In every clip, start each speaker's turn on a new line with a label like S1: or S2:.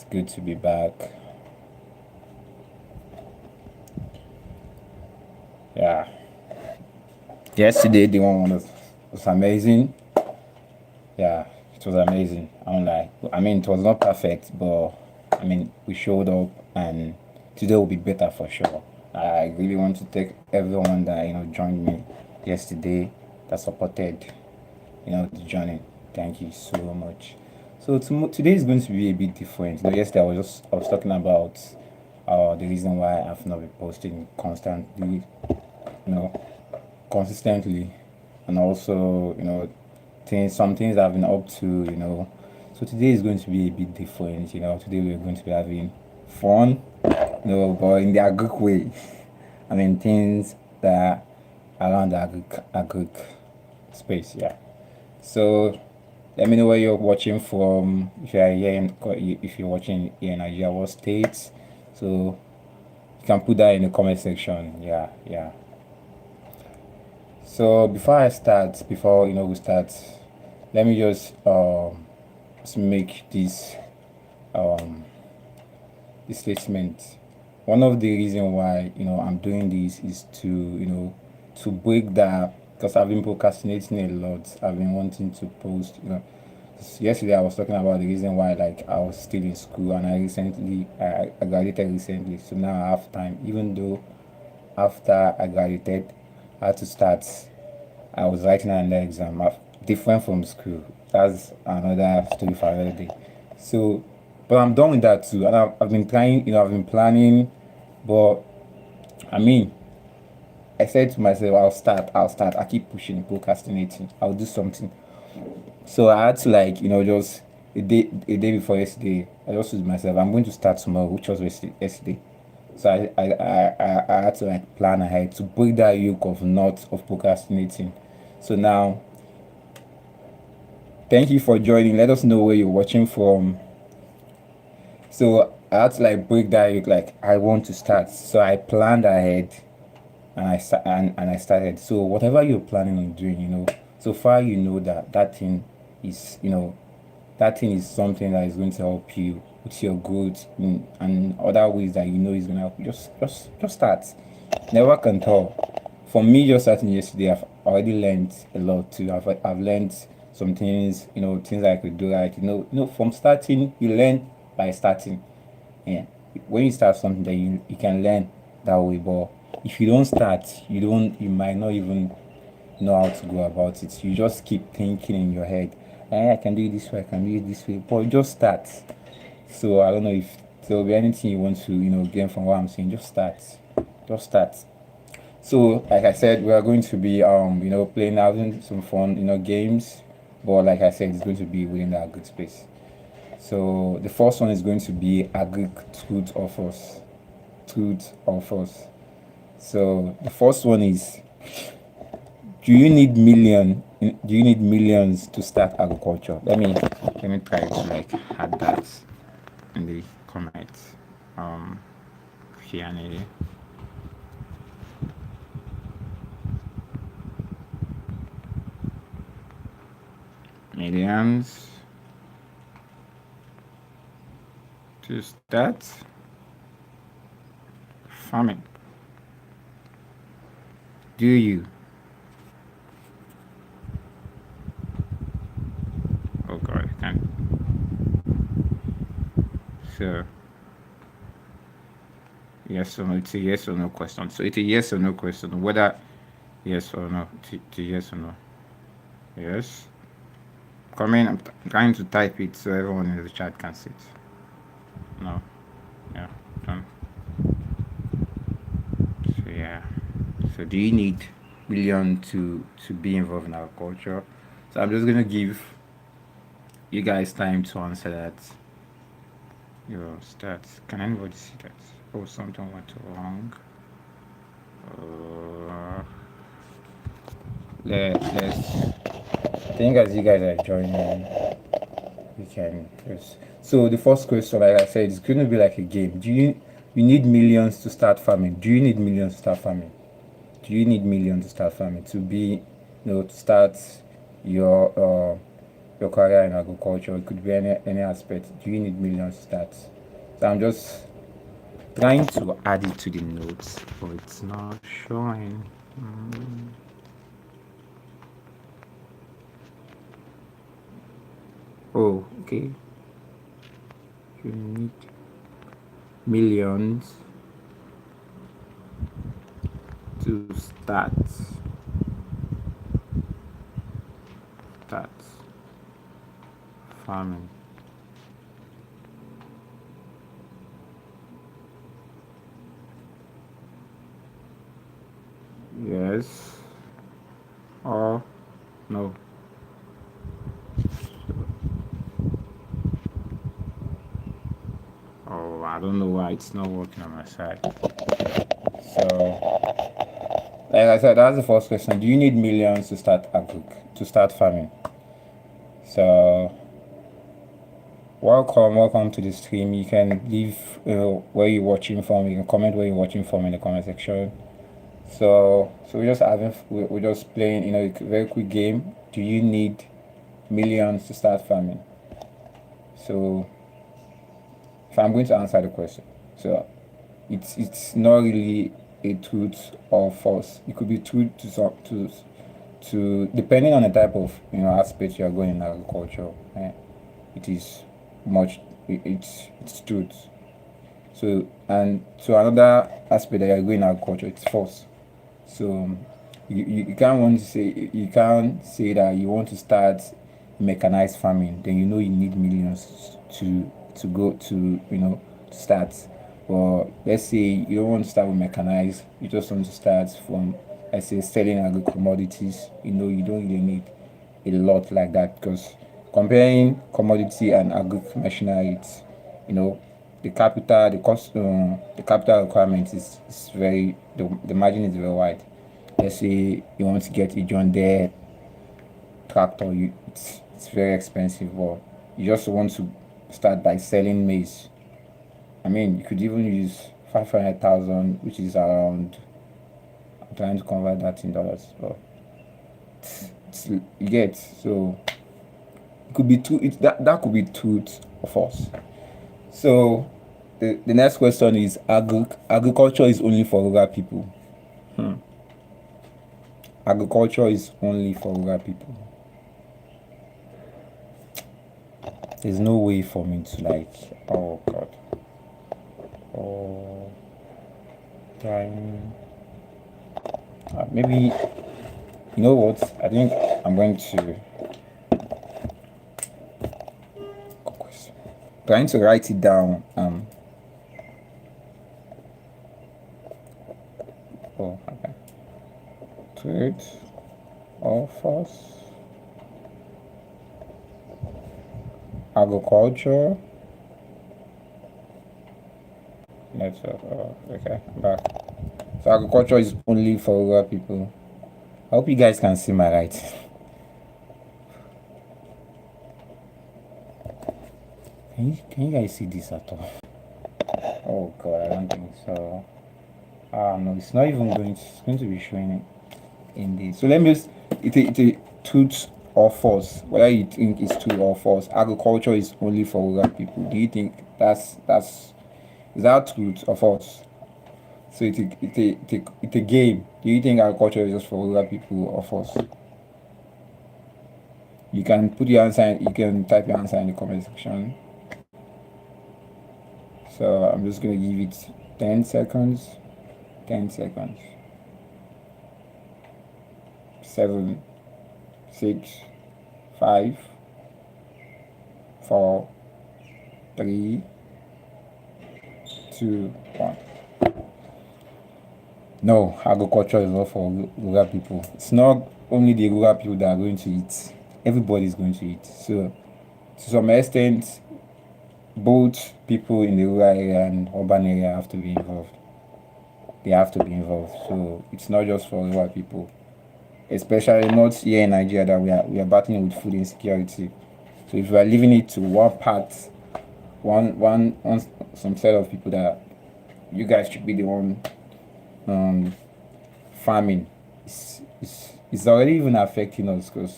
S1: It's good to be back. Yeah. Yesterday the one was amazing. Yeah, it was amazing. I don't lie. I mean, it was not perfect, but I mean, we showed up, and today will be better for sure. I really want to thank everyone that joined me yesterday, that supported the journey. Thank you so much. So today is going to be a bit different. Yesterday I was talking about the reason why I've not been posting constantly, you know, consistently, and also some things I've been up to. So today is going to be a bit different. Today we're going to be having fun, but in the agric way. I mean things that are around the agric space. Yeah. So let me know where you're watching from. If you're watching here in Nigeria, what states? So you can put that in the comment section. Yeah, yeah. So before we start, let me just make um this statement. One of the reason why I'm doing this is to break that, because I've been procrastinating a lot. I've been wanting to post. Yesterday I was talking about the reason why, like, I was still in school, and I graduated recently, so now I have time. Even though after I graduated, I had to start. I was writing another exam, different from school. That's another story for another day. So, but I'm done with that too, and I've been trying. I've been planning, but I mean, I said to myself, I'll start. I keep pushing, procrastinating. I'll do something. So I had to, like, just a day before yesterday, I just told myself I'm going to start tomorrow, which was yesterday. So I had to, like, plan ahead to break that yoke of not of procrastinating. So now, thank you for joining. Let us know where you're watching from. So I had to, like, break that yoke. Like, I want to start. So I planned ahead, and I started. So whatever you're planning on doing, so far that thing is that thing is something that is going to help you with your growth and other ways that is going to help you. Just start. Never can tell. For me, just starting yesterday, I've already learned a lot too. I've learned some things, things I could do right. From starting, you learn by starting. Yeah. When you start something, that you can learn that way. But if you don't start, you might not even know how to go about it. You just keep thinking in your head, I can do it this way, I can do it this way, but just start. So I don't know if there will be anything you want to gain from what I'm saying. Just start. Just start. So, like I said, we are going to be playing, having some fun games, but like I said, it's going to be within that good space. So the first one is going to be agric truth or false. Truth or false. So the first one is, do you need millions to start agriculture? Let me try to, like, add that in the comments. Fiani. Millions to start farming. Do you? Oh God, I can't. So, yes or no? It's a yes or no question. So it's a yes or no question. Whether yes or no. It's a yes or no. Yes. Comment. I'm trying to type it so everyone in the chat can see it. No. Yeah. Done. So yeah. So do you need million to be involved in agriculture? So I'm just gonna give you guys time to answer that. Your stats. Can anybody see that? Oh, something went wrong. Let's think as you guys are joining. We can just. So the first question, like I said, is going to be like a game. You need millions to start farming? Do you need millions to start farming? Do you need millions to start farming to be, to start your your career in agriculture. It could be any aspect. Do you need millions to start? So I'm just trying to add it to the notes, but it's not showing. Oh, okay. You need millions to start farming. Yes or no? Oh, I don't know why it's not working on my side. So, like I said, that's the first question. Do you need millions to start farming? So, welcome to the stream. You can leave where you're watching from. You can comment where you're watching from in the comment section. So we're just playing, a very quick game. Do you need millions to start farming? So, if I'm going to answer the question, so it's not really a truth or false. It could be truth to depending on the type of aspect you are going in agriculture. It is much it's truth. So and to another aspect that you are going in agriculture, it's false. So you can't want to say you can't say that you want to start mechanized farming, then you need millions to go to start. But let's say you don't want to start with mechanized, you just want to start from, let's say, selling agri commodities. You don't really need a lot like that, because comparing commodity and agri machinery, it's the capital requirement is very the margin is very wide. Let's say you want to get a John Deere tractor, it's very expensive, but you just want to start by selling maize. I mean, you could even use 500,000, which is around. I'm trying to convert that in dollars, but you get. So it could be two. That could be truth or false. So the next question is agriculture is only for rural people. Agriculture is only for rural people. There's no way for me to oh god. Oh, time. Maybe, you know what? I think I'm going to trying to write it down. Oh, okay. Trade offers agriculture. Okay, I'm back. So agriculture is only for rural people. I hope you guys can see my writing. Can you guys see this at all? Oh god, I don't think so. No, it's not even going to, it's going to be showing in this. So let me just, it's a truth or false. Whether you think it's true or false, agriculture is only for rural people. Do you think is that truth or false? So it's a game. Do you think agriculture is just for rural people or false? You can put your answer. You can type your answer in the comment section. So I'm just gonna give it 10 seconds. 10 seconds. 7, 6, 5, 4, 3, 2, 1. No, agriculture is not for rural people. It's not only the rural people that are going to eat. Everybody is going to eat. So, to some extent, both people in the rural area and urban area have to be involved. They have to be involved. So, it's not just for rural people. Especially not here in Nigeria that we are battling with food insecurity. So, if we are leaving it to some set of people that you guys should be the one farming, it's already even affecting us, because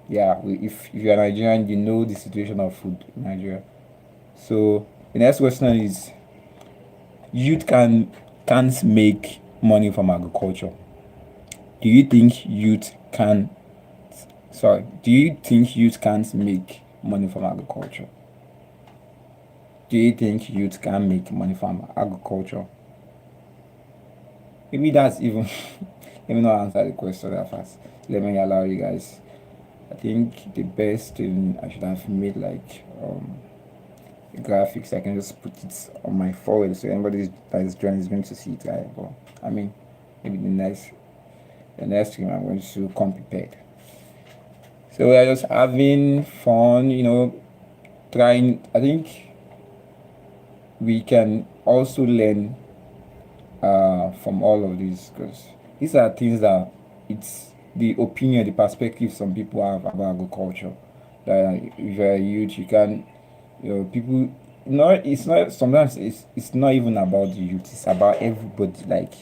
S1: Yeah, if you're Nigerian, you know the situation of food in Nigeria. So the next question is, youth can't make money from agriculture. Do you think youth can do you think youth can't make money from agriculture? Do you think youth can make money from agriculture? Maybe that's even let me not answer the question that fast. Let me allow you guys. I think the best thing I should have made like graphics. I can just put it on my forehead so anybody that is joining is going to see it. Right? But I mean, maybe the next time I'm going to come prepared. So we are just having fun, trying. I think we can also learn from all of this because these are things that it's the opinion, the perspective some people have about agriculture. That if you're a youth, you can, people. No, it's not. Sometimes it's not even about the youth. It's about everybody. Like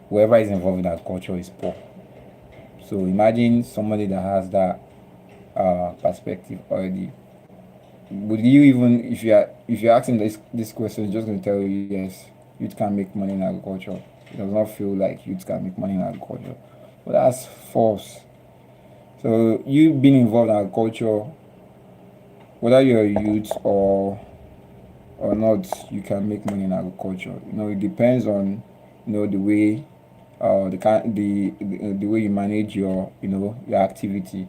S1: whoever is involved in agriculture is poor. So imagine somebody that has that perspective already. Would you even if you ask him this question, he's just gonna tell you yes, youth can make money in agriculture. He does not feel like youth can make money in agriculture. But that's false. So you being involved in agriculture, whether you're a youth or not, you can make money in agriculture. It depends on the way the way you manage your activity.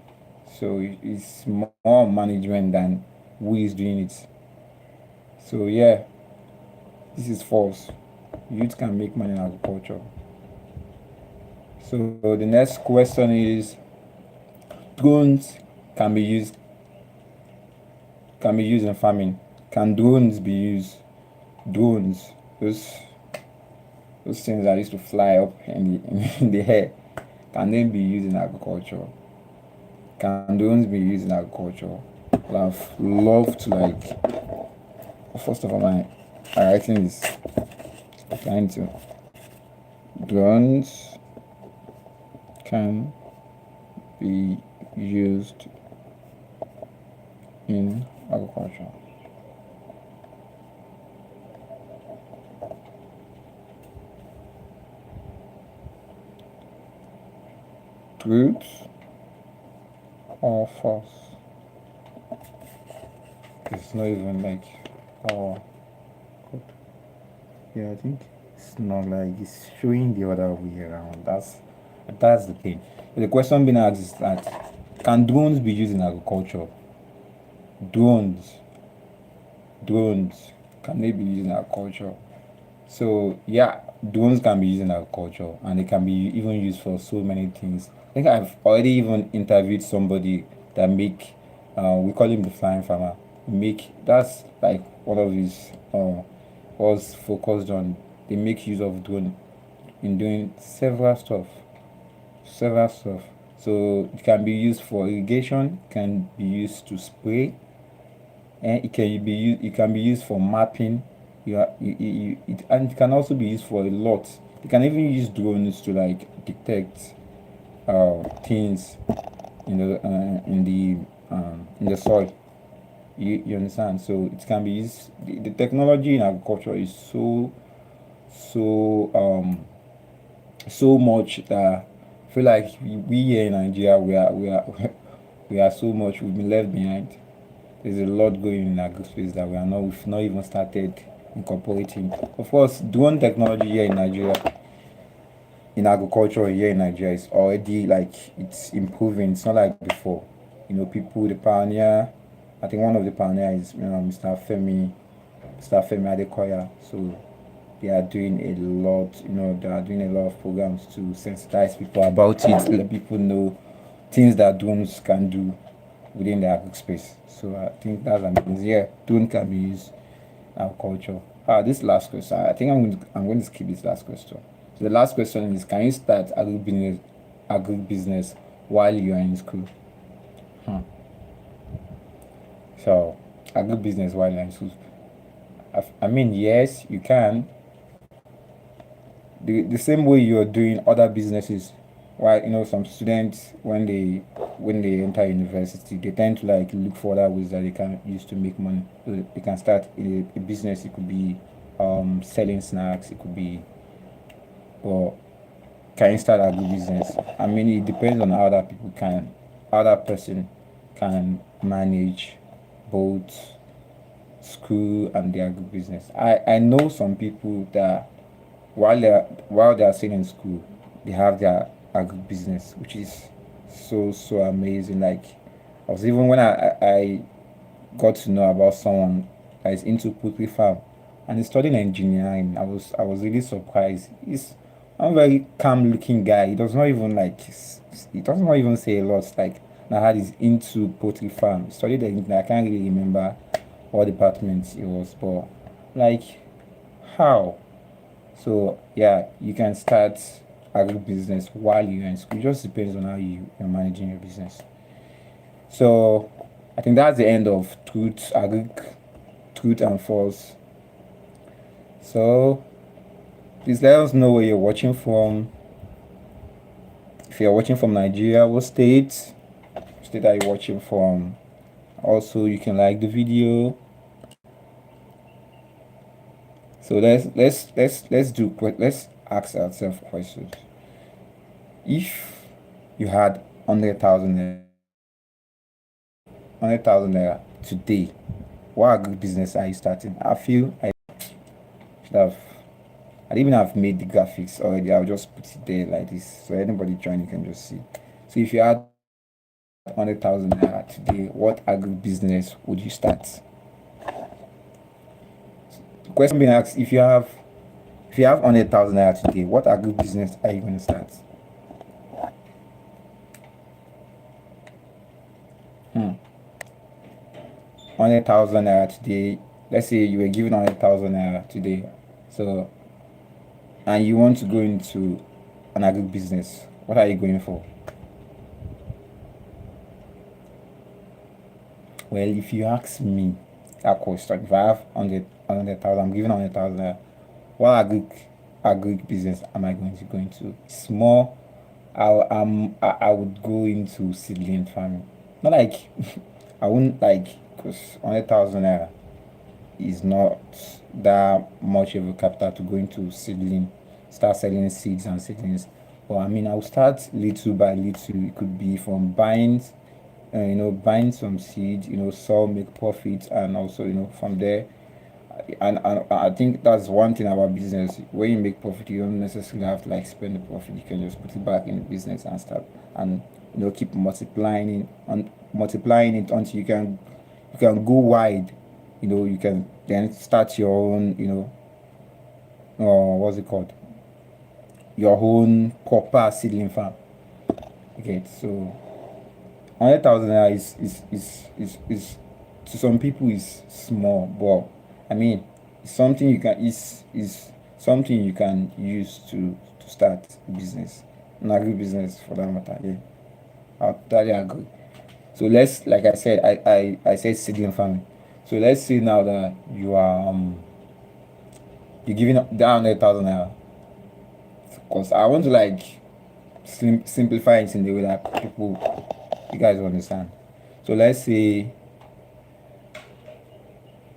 S1: So it's more management than who is doing it. So yeah, this is false. Youth can make money in agriculture. So the next question is, drones can be used in farming. Can drones be used? Drones, those things that used to fly up in the air, can they be used in agriculture? Can drones be used in agriculture? I've loved to first of all my writing is trying to drones can be used in agriculture. Truth or false? It's not even like oh good. Yeah, I think it's not like it's showing the other way around. That's the thing. The question being asked is that, can drones be used in agriculture? Drones, drones, can they be used in agriculture? So yeah, drones can be used in agriculture and they can be even used for so many things. I think I've already even interviewed somebody that make we call him the flying farmer. Make That's like one of his was focused on. They make use of drone in doing several stuff. So it can be used for irrigation, can be used to spray, and it can be used for mapping. And it can also be used for a lot. You can even use drones to like detect things in the soil. You understand? So it can be used. The technology in agriculture is so so much that I feel like we here in Nigeria we are so much, we've been left behind. There's a lot going in agri space that we've not even started incorporating. Of course, drone technology here in Nigeria, in agriculture here in Nigeria, is already like it's improving. It's not like before. People, the pioneer. I think one of the pioneers is Mr. Femi Adekoya. So they are doing a lot. They are doing a lot of programs to sensitize people about it, let people know things that drones can do within the agri space. So I think that's amazing. Yeah, drone can be used in agriculture. This last question. I think I'm going to skip this last question. So the last question is, can you start agribusiness while you are in school? Hmm. So agribusiness while you're in school. I mean, yes, you can. The same way you're doing other businesses, Why, some students, when they enter university, they tend to like look for other ways that they can use to make money. So they can start a business. It could be selling snacks. It could be, or can you start a good business? I mean, it depends on how that person can manage both school and their good business. I know some people that while they are still in school, they have their agri business, which is so amazing. Like, I was even when I got to know about someone that is into poultry farm and he's studying engineering. I was really surprised. He's a very calm looking guy. He does not even he does not even say a lot. Like, now how he's into poultry farm. He studied engineering. I can't really remember what department it was, but like, how? So yeah, you can start agri business while you're in school. It just depends on how you're managing your business. So I think that's the end of truth and false. So please let us know where you're watching from. If you're watching from Nigeria, what state are you watching from? Also, you can like the video. So let's ask ourselves questions. If you had 100,000 naira today, what good business are you starting? I feel I should have. I didn't even have made the graphics already. I'll just put it there like this, so anybody joining can just see. So if you had 100,000 naira today, what agri business would you start? The question being asked: if you have 100,000 naira today, what agri business are you going to start? Hmm. 100,000 naira today. Let's say you were given 100,000 naira today, so and you want to go into an agri business. What are you going for? Well, if you ask me that question, if I have 100,000, I'm given 100,000 naira, what agri business am I going to go into? Small. I would go into seedling farming. Not like I wouldn't like, because 100,000 naira is not that much of a capital to go into seedling, start selling seeds and seedlings. But I mean, I'll start little by little. It could be from buying some seeds, sell, make profit, and also, from there. And I think that's one thing about business. When you make profit, you don't necessarily have to like spend the profit. You can just put it back in the business and start, and keep multiplying it until you can go wide. You can then start your own, what's it called, your own proper seedling farm. Okay, so 100,000 naira is to some people is small, but I mean, it's something you can is something you can use to start a business, an agri business for that matter. Yeah, I totally agree. So let's, like I said, I said seedling farming. So let's say now that you're giving up that 100,000 naira, because I want to like simplify it in the way that you guys understand. So let's say,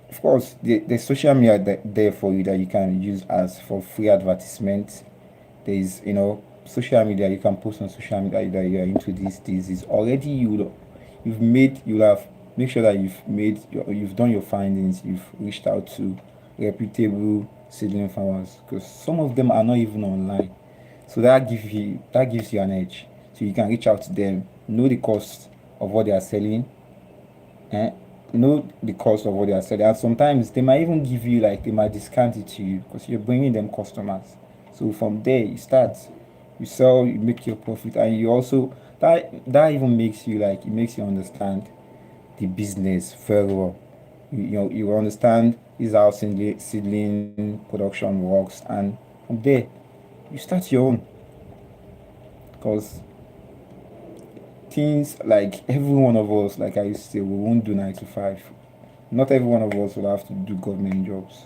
S1: of course, the social media there for you that you can use as for free advertisement. There's, social media you can post on social media that you're into this is already you'll have make sure that you've done your findings, you've reached out to reputable seedling farmers, because some of them are not even online. So that gives you an edge. So you can reach out to them, know the cost of what they are selling, and and sometimes they might even give you, like, they might discount it to you because you're bringing them customers. So from there you start, you sell, you make your profit, and you also that even makes you, like, it makes you understand the business very well. You understand is how seedling production works, and from there you start your own. Because things, like, every one of us, like I used to say, we won't do 9 to 5. Not every one of us will have to do government jobs.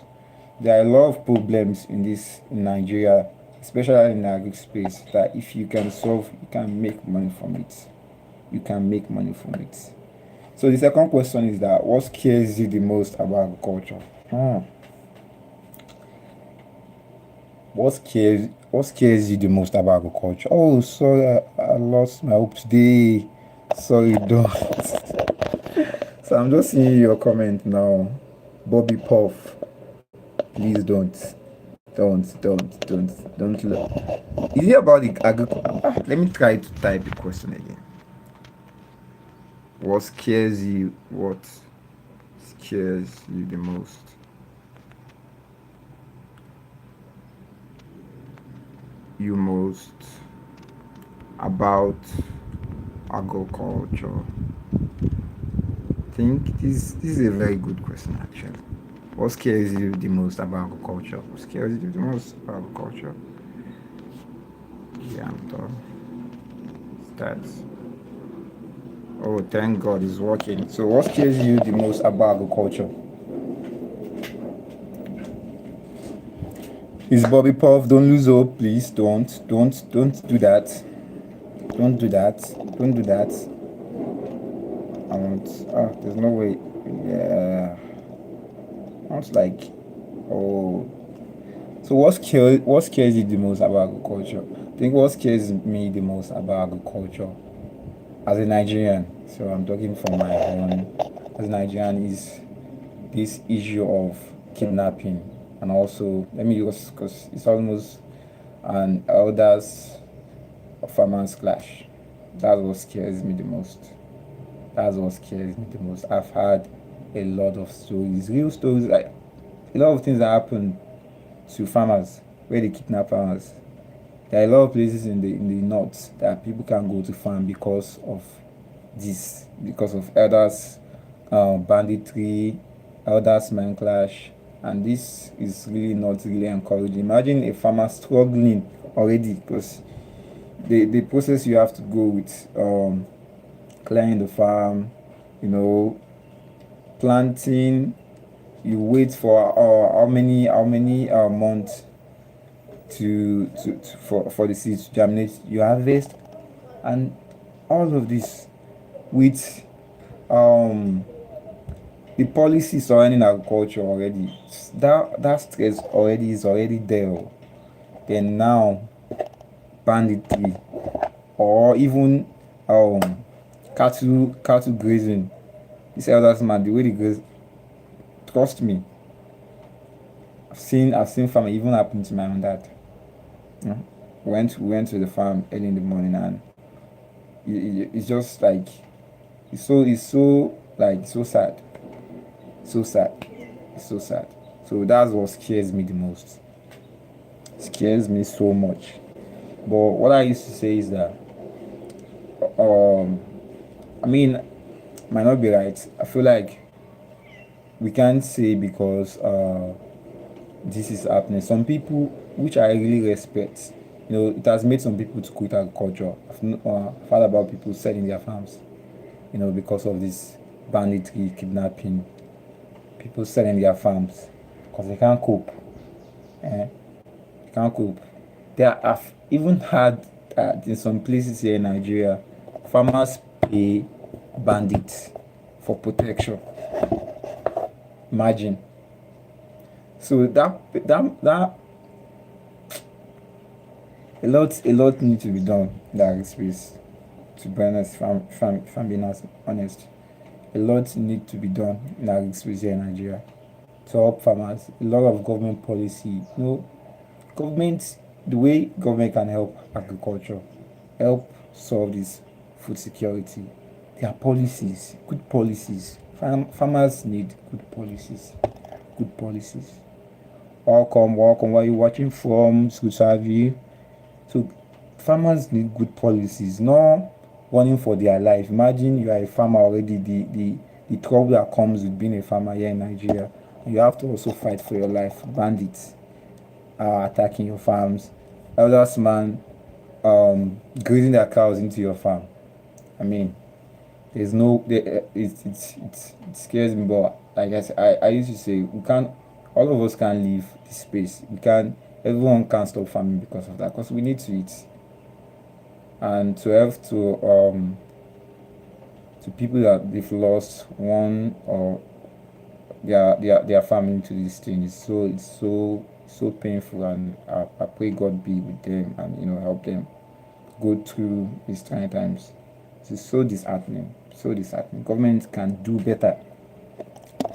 S1: There are a lot of problems in Nigeria, especially in the agri space, that if you can solve, you can make money from it. You can make money from it. So the second question is that what scares you the most about agriculture? What scares you the most about agriculture? Oh, sorry, I lost my hope today. Sorry, don't. So I'm just seeing your comment now. Bobby Puff, please don't look. Is it about the agriculture? Let me try to type the question again. What scares you? What scares you the most? You most about agriculture? I think this is a very good question actually. What scares you the most about agriculture? What scares you the most about agriculture? Yeah, I'm done. That's. Oh, thank God it's working. So, what scares you the most about agriculture? Is Bobby Puff? Don't lose hope, please. Don't do that. Don't do that. Don't do that. I want. There's no way. Yeah. I was like, oh. So what scares you the most about agriculture? I think what scares me the most about agriculture as a Nigerian, so I'm talking from my own as a Nigerian, is this issue of kidnapping, and also let me use because it's almost an elders farmers clash. That's what scares me the most. That's what scares me the most. I've had a lot of stories, real stories, like a lot of things that happen to farmers where they kidnap farmers. There are a lot of places in the north that people can go to farm because of this, because of elders banditry, elders mind clash, and this is really not really encouraging. Imagine a farmer struggling already because the process you have to go with clearing the farm, you know, planting. You wait for how many months for the seeds to germinate. You harvest, and all of this with um the policy surrounding agriculture already. That stress already is already there. Oh. Then now banditry or even um cattle grazing. This elders man, the way they graze, trust me, I've seen farm even happen to my own dad. You know, we went to the farm early in the morning, and it's just like it's so like so sad, so sad, it's so sad. So that's what scares me the most. Scares me so much. But what I used to say is that um I mean, might not be right. I feel like we can't say because this is happening. Some people, which I really respect, it has made some people to quit agriculture. I've heard about people selling their farms, because of this banditry, kidnapping, people selling their farms because they can't cope. Eh? They can't cope. I've even had that in some places here in Nigeria, farmers pay bandits for protection. Imagine. So that a lot need to be done in that space. To be honest, if I'm being honest, a lot need to be done in that space here in Nigeria to help farmers. A lot of government policy, government, the way government can help agriculture, help solve this food security. There are policies, good policies. Farmers need good policies, good policies. Welcome, welcome. Where are you watching from? It's good to have you. So farmers need good policies, no running for their life. Imagine you are a farmer already, the trouble that comes with being a farmer here in Nigeria. You have to also fight for your life. Bandits are attacking your farms. Elders man grazing their cows into your farm. I mean, there's no it scares me, but like I used to say, we can't all of us can't leave this space. We can't everyone can't stop farming because of that, because we need to eat. And to people that they've lost one or their family to this thing, it's so painful, and I pray God be with them and help them go through these trying times. It's so disheartening, so disheartening. Government can do better.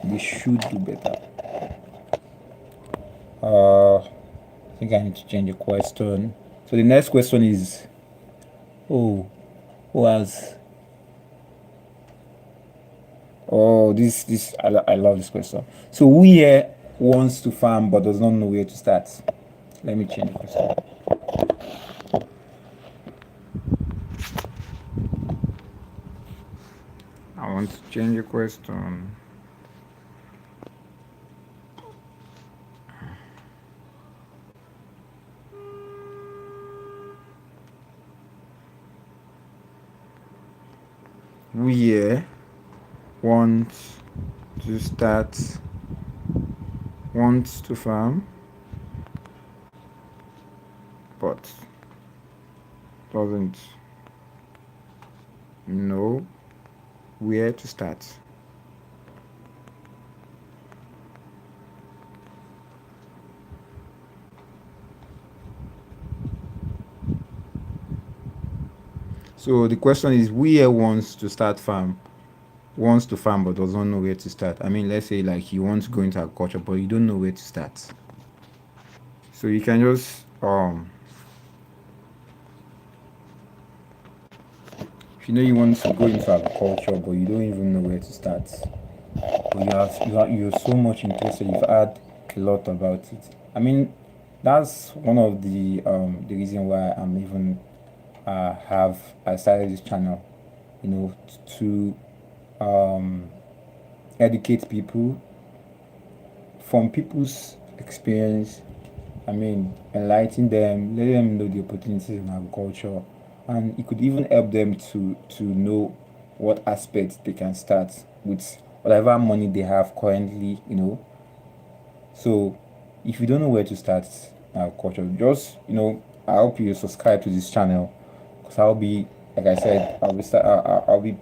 S1: They should do better. I think I need to change the question. So the next question is, oh, who has? Oh, this I love this question. So who here wants to farm but does not know where to start? Let me change the question. I want to change the question. Who here wants to start, wants to farm, but doesn't know where to start? So the question is, who here wants to farm but does not know where to start? I mean, let's say like you want to go into agriculture but you don't know where to start. So you can just if you want to go into agriculture but you don't even know where to start, but you're so much interested, you've heard a lot about it. I mean, that's one of the reason why I'm even I started this channel, to educate people from people's experience. I mean, enlighten them, let them know the opportunities in agriculture, and it could even help them to know what aspects they can start with whatever money they have currently. So, if you don't know where to start agriculture, just I hope you subscribe to this channel, because I'll be, like I said, I'll be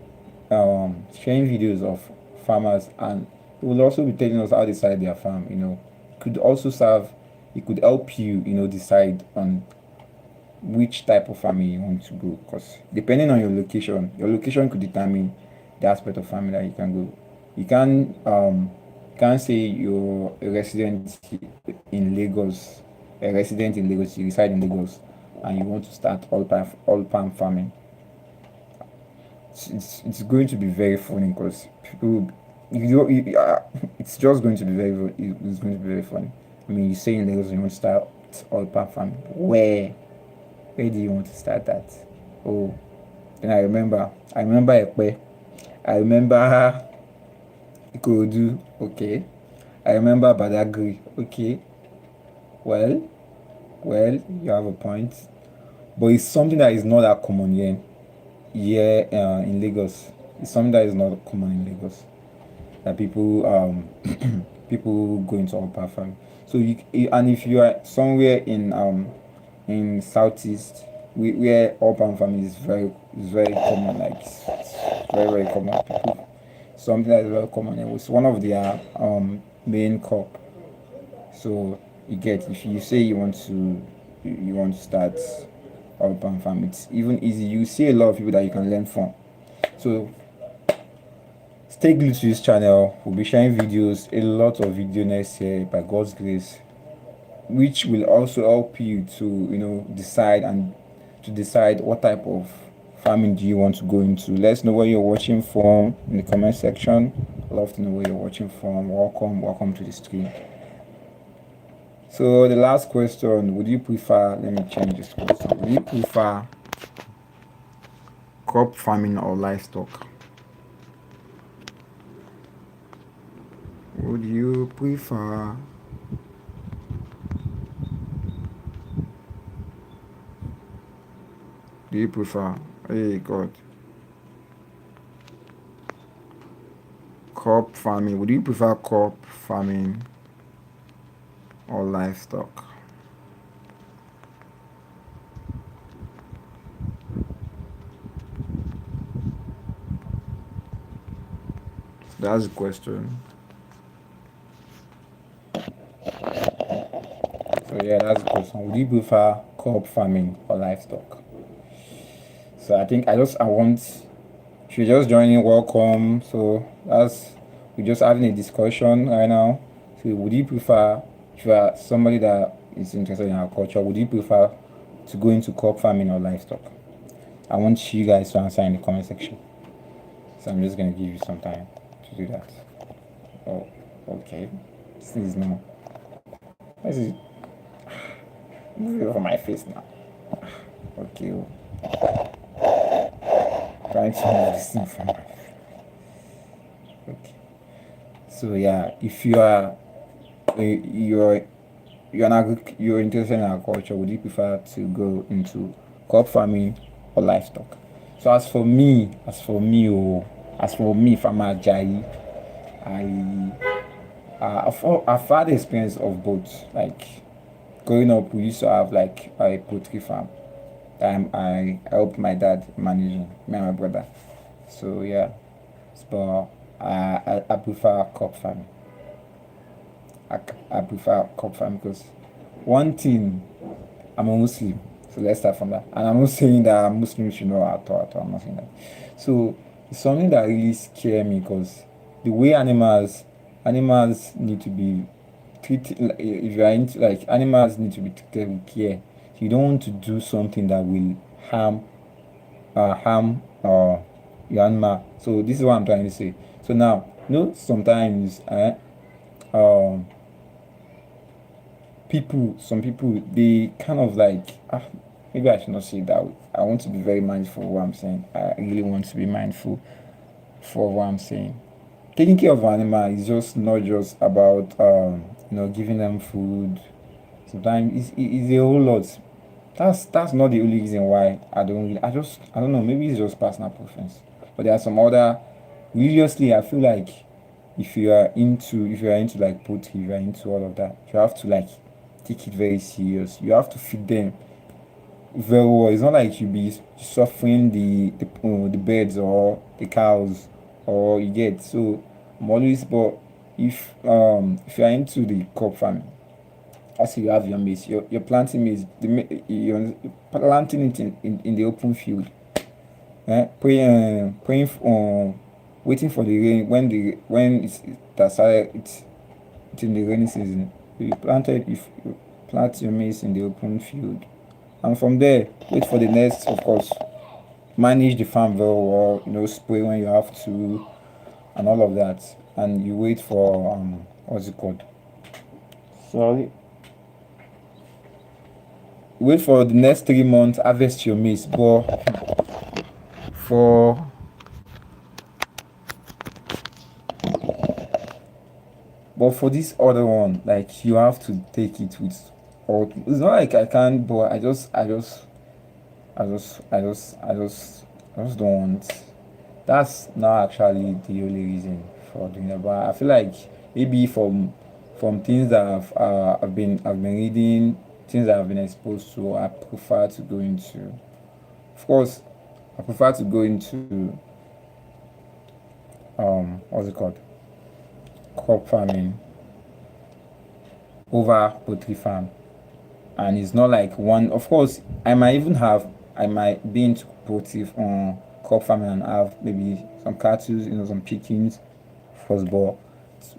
S1: sharing videos of farmers, and it will also be telling us how they started their farm. It could also serve, it could help you, decide on which type of farming you want to go, because depending on your location could determine the aspect of farming that you can go. You can't say you're a resident in Lagos, you reside in Lagos, and you want to start all palm farming. It's going to be very funny, because people it's just going to be it's going to be very funny. I mean, you say in Lagos you want to start all palm farming. Where do you want to start that? Oh, then I remember Ekpe. I remember Ikorodu. Okay. I remember Badagry. Okay. Well, you have a point. But it's something that is not that common in Lagos. It's something that is not common in Lagos. That people go into upper farm. So and if you are somewhere in southeast, where urban farming is very common, like it's very common. People, something that is very common. It was one of their main crop. So you get, if you say you want to start urban farm, it's even easy. You see a lot of people that you can learn from. So stay glued to this channel. We'll be sharing videos, a lot of video next year by God's grace, which will also help you to decide what type of farming do you want to go into. Let's know where you're watching from in the comment section. I'd love to know where you're watching from. Welcome to the stream. So the last question, would you prefer, let me change this question, would you prefer crop farming or livestock? Would you prefer do you prefer, hey God, crop farming? Would you prefer crop farming or livestock? That's the question. So yeah, that's the question. Would you prefer crop farming or livestock? So I think I want, if you're just joining, welcome. So that's, we're just having a discussion right now. So would you prefer, if you are somebody that is interested in agriculture, would you prefer to go into crop farming or livestock? I want you guys to answer in the comment section. So I'm just gonna give you some time to do that. Oh, okay. This is no. This is move it over my face now. Okay. Trying to move this thing from my face. Okay. So yeah, if you are you're you're interested in agriculture, would you prefer to go into crop farming or livestock? So as for me, if I'm Ajayi, I've had experience of both. Like growing up, we used to have like a poultry farm. I helped my dad managing, me and my brother. So yeah, but I prefer crop farming. I prefer crop farming because one thing, I'm a Muslim, so let's start from that. And I'm not saying that Muslims should know at all. I'm not saying that. So it's something that really scare me because the way animals need to be treated. If you are into like animals need to be treated with care. You don't want to do something that will harm your animal. So this is what I'm trying to say. So now, sometimes um some people, they kind of like, maybe I should not say it that way. I want to be very mindful of what I'm saying. I really want to be mindful for what I'm saying. Taking care of an animal is just not just about giving them food. Sometimes it's a whole lot. That's not the only reason why I don't know, maybe it's just personal preference. But there are some other, religiously I feel like if you are into like poultry, if you are into all of that, you have to like take it very serious. You have to feed them very well. It's not like you be suffering the birds or the cows, or you get. So I'm always, but if you are into the crop farming, as you have your maize, you're planting maize, you're planting it in the open field, waiting for the rain. When that started, it's in the rainy season. If you plant your maize in the open field, and from there wait for the next, of course, manage the farm very well, spray when you have to, and all of that, and you wait for what's it called, sorry, wait for the next 3 months, harvest your maize. For but for this other one, like, you have to take it with all. It's not like I can't, but I just don't want. That's not actually the only reason for doing it. But I feel like maybe from things that I've been reading, things that I've been exposed to, I prefer to go into. Of course, I prefer to go into what's it called, crop farming over poultry farm. And it's not like one. Of course, I might be into poultry crop farming and have maybe some cattle, some chickens first, but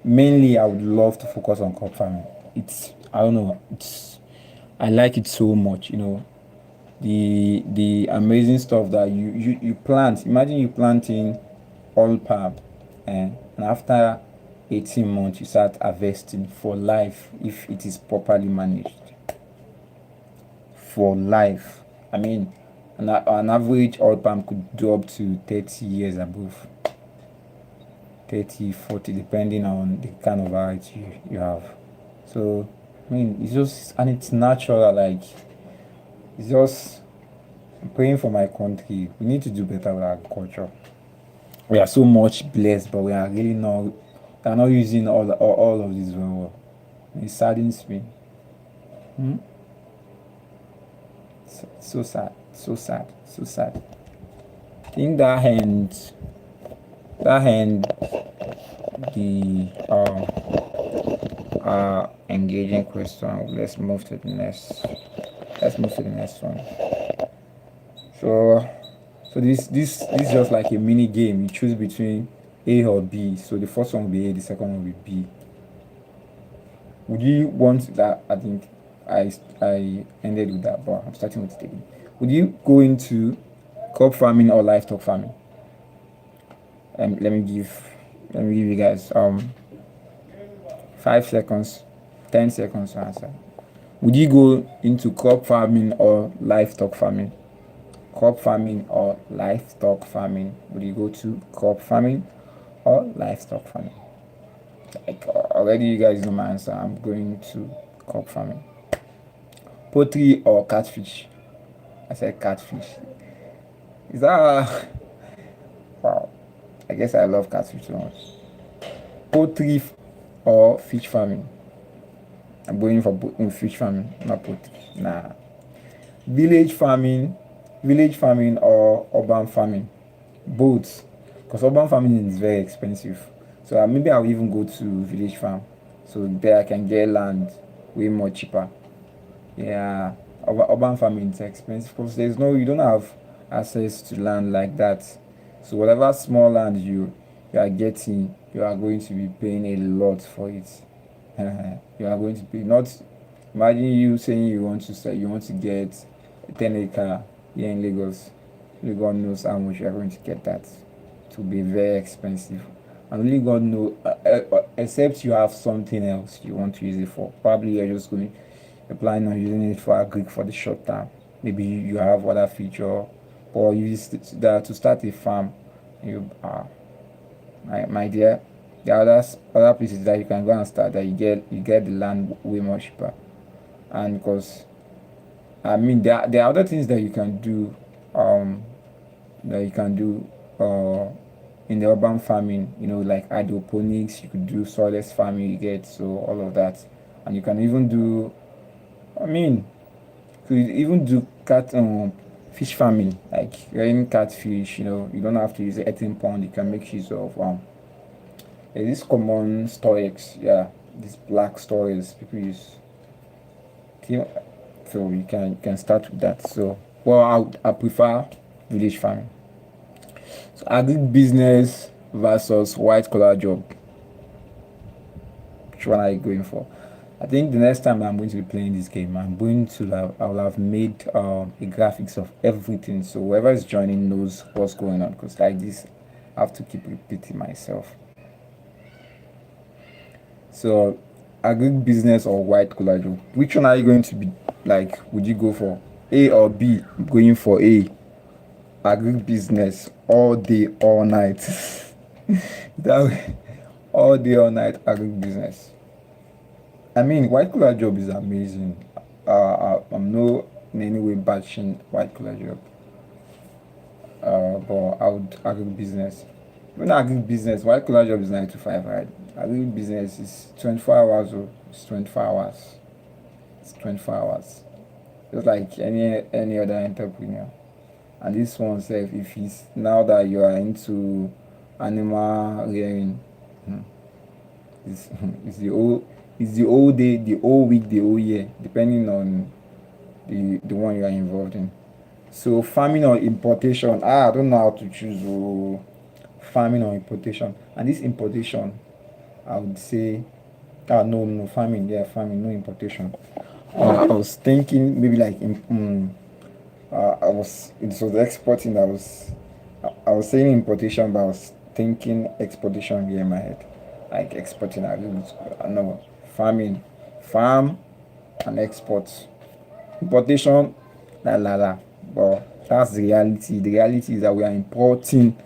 S1: mainly I would love to focus on crop farming. It's, I don't know, it's, I like it so much. The amazing stuff that you plant. Imagine you planting all palm, and after 18 months you start harvesting for life if it is properly managed. For life, I mean, an average oil palm could do up to 30 years above, 30, 40, depending on the kind of variety you have. So I mean, it's just, and it's natural. Like, it's just, I'm praying for my country. We need to do better with agriculture. We are so much blessed, but we are really not. We are not using all of this very well. It saddens me. Hmm? So sad, so sad, so sad. I think that hand the engaging question. Let's move to the next. Let's move to the next one. So this is just like a mini game. You choose between A or B. So the first one will be A, the second one will be B. Would you want that? I think I ended with that, but I'm starting with it again. Would you go into crop farming or livestock farming? Let me give you guys 5 seconds, 10 seconds to answer. Would you go into crop farming or livestock farming? Crop farming or livestock farming? Would you go to crop farming or livestock farming? Like already, you guys know my answer. I'm going to crop farming. Poultry or catfish? I said catfish. Is that wow? I guess I love catfish so much. Poultry or fish farming? I'm going for fish farming, not poultry. Nah. Village farming, village farming or urban farming? Both, because urban farming is very expensive. So maybe I'll even go to village farm. So there I can get land way more cheaper. Yeah, urban farming is expensive because you don't have access to land like that. So whatever small land you are getting, you are going to be paying a lot for it. You are going to pay not. Imagine you saying you want to get a 10 acre here in Lagos. God knows how much you are going to get that. It will be very expensive. And only God knows, except you have something else you want to use it for. Probably you're planning on using it for agric for the short term. Maybe you have other feature, or you use that to start a farm. You my dear, there are other places that you can go and start that you get the land way more cheaper. And because there are other things that you can do, um that you can do in the urban farming, like hydroponics. You could do soilless farming, you get, so all of that. And you can even do, I mean, could even do cat fish farming, like rearing catfish. You don't have to use an eating pond. You can make use of there's this common storage, yeah, these black storage people use. Yeah, so you can start with that. So well, I prefer village farming. So agric business versus white collar job. Which one are you going for? I think the next time I'm going to be playing this game, I will have made a graphics of everything, so whoever is joining knows what's going on. Because like this, I have to keep repeating myself. So, agric business or white collar job? Which one are you going to be like? Would you go for A or B? I'm going for A. Agric business all day, all night. that way, all day, all night agric business. I mean, white collar job is amazing. I'm no in any way bashing white collar job. But I would agric business. When agric business, white collar job is 9 to 5, right? Agric business is 24 hours. Oh, it's 24 hours. It's 24 hours. Just like any other entrepreneur. And this one self, if it's now that you are into animal rearing, hmm, it's, it's the whole day, the whole week, the whole year, depending on the one you are involved in. So farming or importation, I don't know how to choose. Oh, farming or importation, and this importation, I would say, no, farming, yeah, farming, no importation. I was thinking maybe like it was exporting. I was saying importation, but I was thinking exportation here in my head, like exporting. I know farming, farm and export. Importation, la. But that's the reality. The reality is that we are importing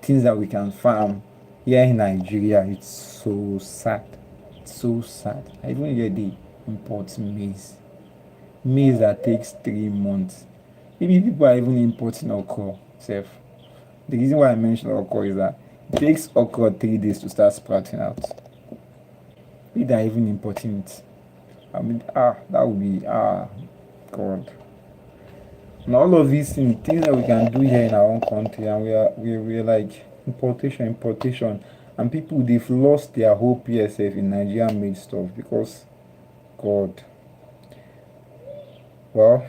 S1: things that we can farm here in Nigeria. It's so sad. It's so sad. I even hear they import maize. Maize that takes 3 months. Maybe people are even importing okra. Self. The reason why I mentioned okra is that it takes okra 3 days to start sprouting out. Maybe they're even importing it. I mean, that would be God. And all of these things that we can do here in our own country, and we're like importation. And people, they've lost their hope PSF in Nigerian made stuff because, God, well,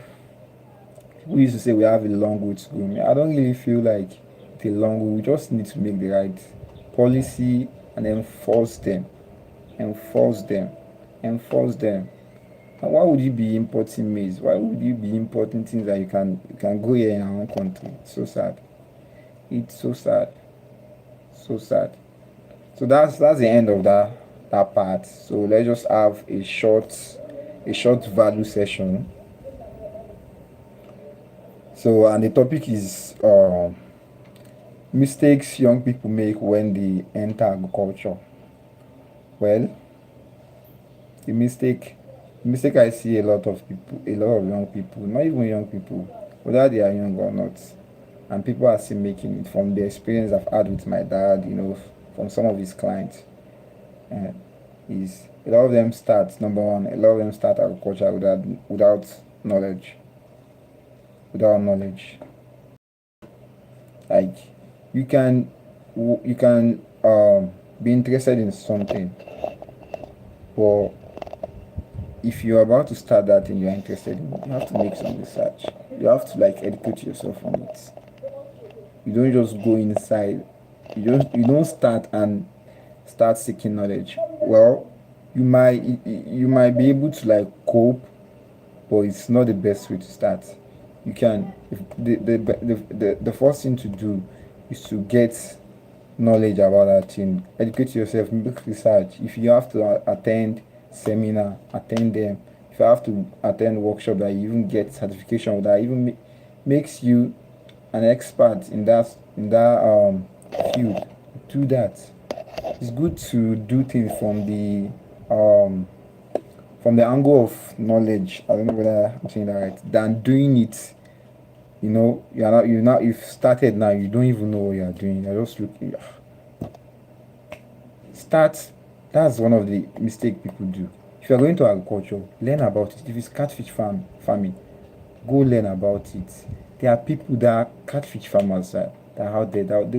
S1: people used to say we have a long way to go. I don't really feel like it's a long way. We just need to make the right policy and enforce them, enforce them, enforce them. And why would you be importing maize? Why would you be importing things that you can go here in our own country? It's so sad. It's so sad. So sad. So that's the end of that part. So let's just have a short value session. So and the topic is mistakes young people make when they enter agriculture. Well, the mistake the mistake I see a lot of young people, not even young people, whether they are young or not, and people are still making it from the experience I've had with my dad, from some of his clients. Uh, is a lot of them start number one, a lot of them start agriculture without knowledge, without knowledge. Like you can be interested in something, but if you're about to start that thing you're interested in, you have to make some research. You have to like educate yourself on it. You don't just go inside. You don't start and start seeking knowledge. Well, you might be able to like cope, but it's not the best way to start. You can if the first thing to do is to get knowledge about that thing. Educate yourself, make research. If you have to attend seminar, attend them. If you have to attend workshop that you even get certification that even makes you an expert in that field, do that. It's good to do things um from the angle of knowledge. I don't know whether I'm saying that right. Than doing it, you've started now. You don't even know what you are doing. You're just looking. Start. That's one of the mistake people do. If you're going to agriculture, learn about it. If it's catfish farming, go learn about it. There are people that are catfish farmers that are out there that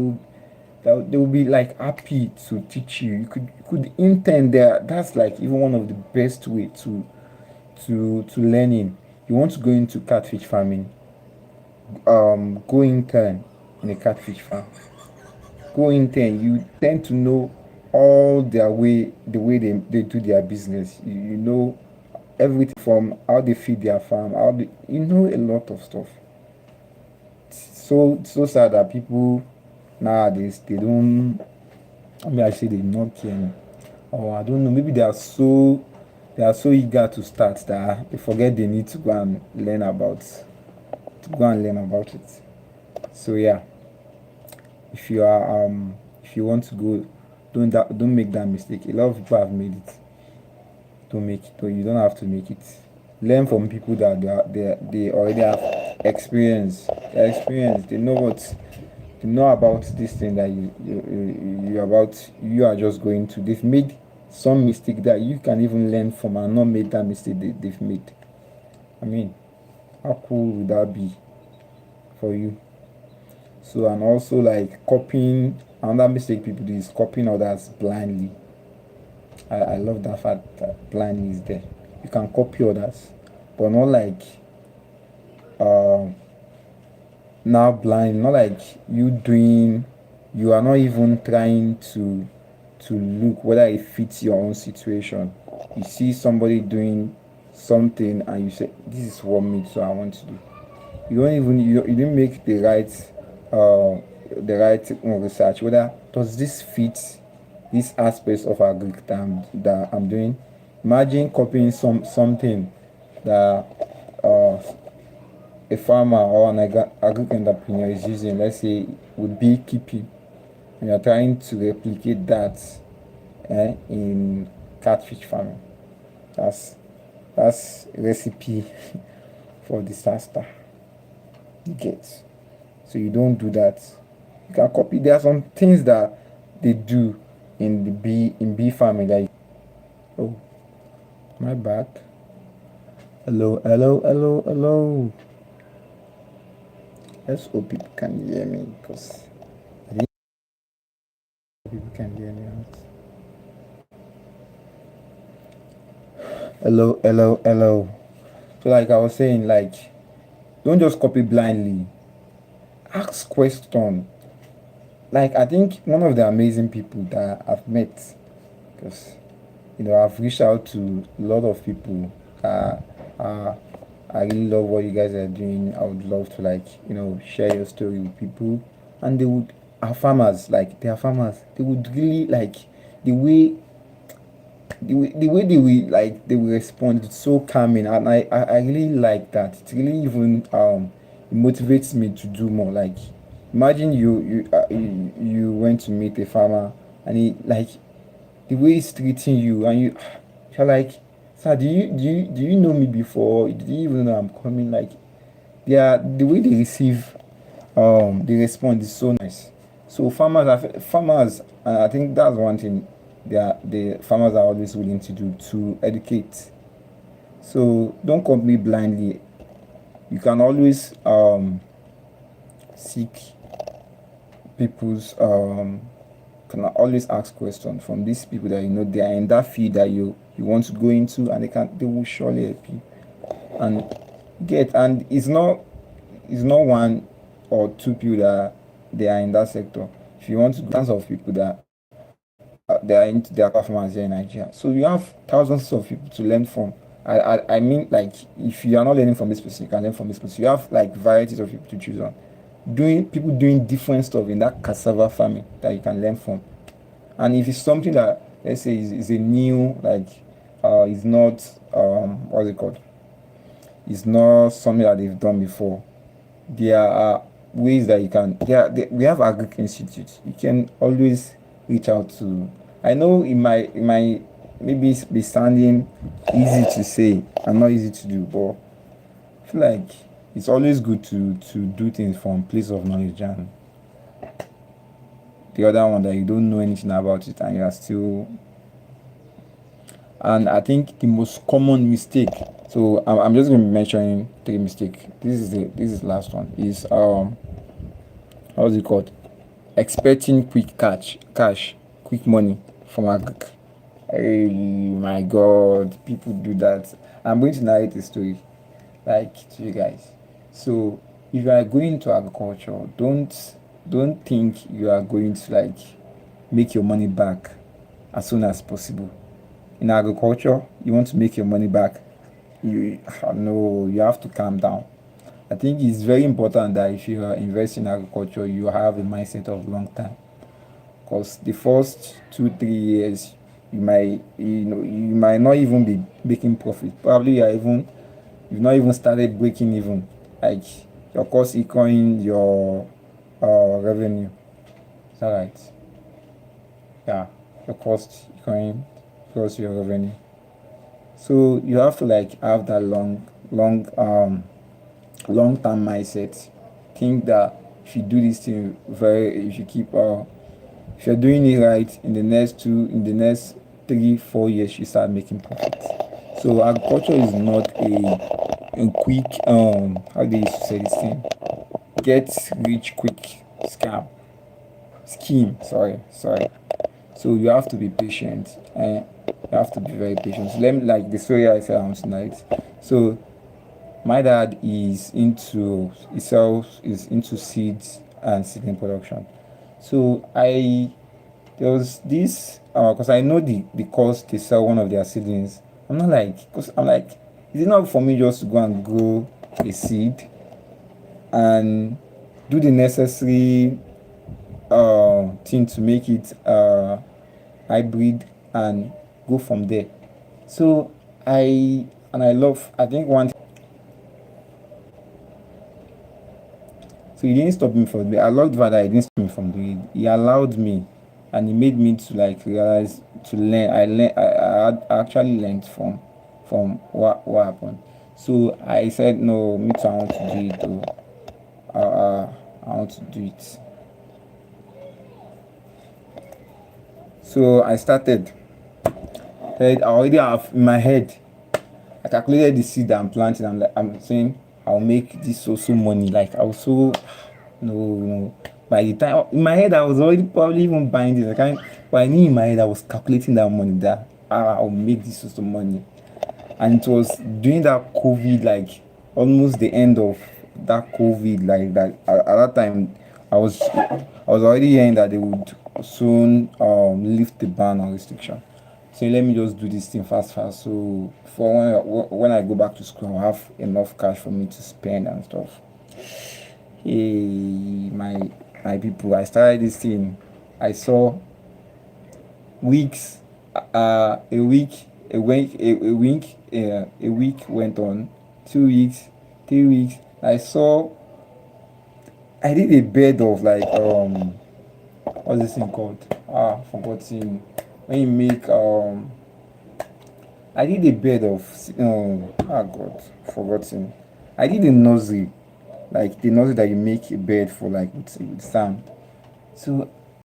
S1: they will be like happy to teach you. You could intern there. That's like even one of the best way to learning. You want to go into catfish farming, go intern in a catfish farm. Go intern. You tend to know all the way they do their business. You know everything from how they feed their farm, you know a lot of stuff. So sad that people nowadays they don't. I mean, I say they not care, or I don't know. Maybe they are so eager to start that they forget they need to go and learn about it. So yeah, if you want to go, don't make that mistake. A lot of people have made it. Don't make it. You don't have to make it. Learn from people that they already have experience. They're experienced. They know about this thing that you are just going to. They've made some mistake that you can even learn from and not make that mistake they've made. I mean, how cool would that be for you? So and also like copying. Another mistake people do is copying others blindly. I love that fact that blindly is there. You can copy others, but not like um now blind, not like you are not even trying to look whether it fits your own situation. You see somebody doing something and you say this is what me so I want to do. You didn't make the right research whether does this fit these aspects of agric that I'm doing. Imagine copying something that uh, a farmer or an agric entrepreneur is using, let's say with beekeeping, and you're trying to replicate that in catfish farming. That's a recipe for disaster. You get. So you don't do that. You can copy. There are some things that they do in bee farming that oh, my bad. Hello, hello, hello, hello. Let's hope people can hear me because I think people can hear me. Hello, hello, hello. So like I was saying, like don't just copy blindly. Ask question. Like I think one of the amazing people that I've met, because I've reached out to a lot of people. Uh, I really love what you guys are doing. I would love to like share your story with people, and they would are farmers. Like they are farmers. They would really like the way the way they will respond. It's so calming, and I really like that. It really even it motivates me to do more. Like imagine you went to meet a farmer, and he like the way he's treating you, and you're like, sir, do you know me before? Do you even know I'm coming? Like the way they receive the response is so nice. So farmers, and I think that's one thing the farmers are always willing to do, to educate. So don't compete blindly. You can always seek people's can always ask questions from these people that they are in that field that you want to go into, and they will surely help you. And it's not one or two people that they are in that sector. If you want to, tons of people that they are into their performance here in Nigeria. So you have thousands of people to learn from. I mean, like if you are not learning from this person, you can learn from this person. You have like varieties of people to choose on. Doing different stuff in that cassava farming that you can learn from. And if it's something that let's say is a new like is not what's it called? It's not something that they've done before. There are ways that you can we have agric institutes you can always reach out to. I know it might maybe be sounding easy to say and not easy to do, but I feel like it's always good to do things from place of knowledge, and the other one that you don't know anything about it and you are still. And I think the most common mistake, so I'm just going to be mentioning three mistakes. This is the last one, is how's it called, expecting quick cash, quick money from agric. Hey my god, people do that. I'm going to narrate a story like to you guys. So if you are going into agriculture, don't think you are going to like make your money back as soon as possible. In agriculture, you want to make your money back, you no, you have to calm down. I think it's very important that if you are investing in agriculture, you have a mindset of long term. Because the first 2 3 years, you might not even be making profit. Probably you've not even started breaking even. Like your cost equaling your revenue. Is that right? Yeah, your cost equaling plus your revenue. So you have to like have that long term mindset. Think that if you do this thing if you keep if you're doing it right, in the next 3 4 years you start making profit. So agriculture is not a quick how they used to say this thing, get rich quick scam scheme, sorry. So you have to be patient, and you have to be very patient. So let me, like the story I said tonight. So my dad is into seeds and seedling production. So I there was this because I know the cost they sell one of their seedlings. I'm not like, because I'm like, is it not for me just to go and grow a seed and do the necessary thing to make it hybrid and go from there. So I love, I think one. So he didn't stop me from doing. I loved that he didn't stop me from doing it. He allowed me, and he made me to like realize, to learn. I actually learned from what happened. So I said no, me too. I want to do it. Though. I want to do it. So I started. I already have in my head. I calculated the seed that I'm planting. I'm saying I'll make this so money. Like I was so no. By the time in my head I was already probably even buying this. I can't, but I knew in my head I was calculating that money that I'll make this so money. and it was during that COVID, like almost the end of that COVID, like that at that time, I was already hearing that they would soon lift the ban on restriction. So let me just do this thing fast, fast. So for when I go back to school, I'll have enough cash for me to spend and stuff. Hey, my people, I started this thing. I saw weeks, a week, a week went on, 2 weeks, 3 weeks. I did a bed of like what's this thing called? Forgotten. When you make I did a bed of God, forgotten. I did a nursery, like the nursery that you make a bed for, like with sand. So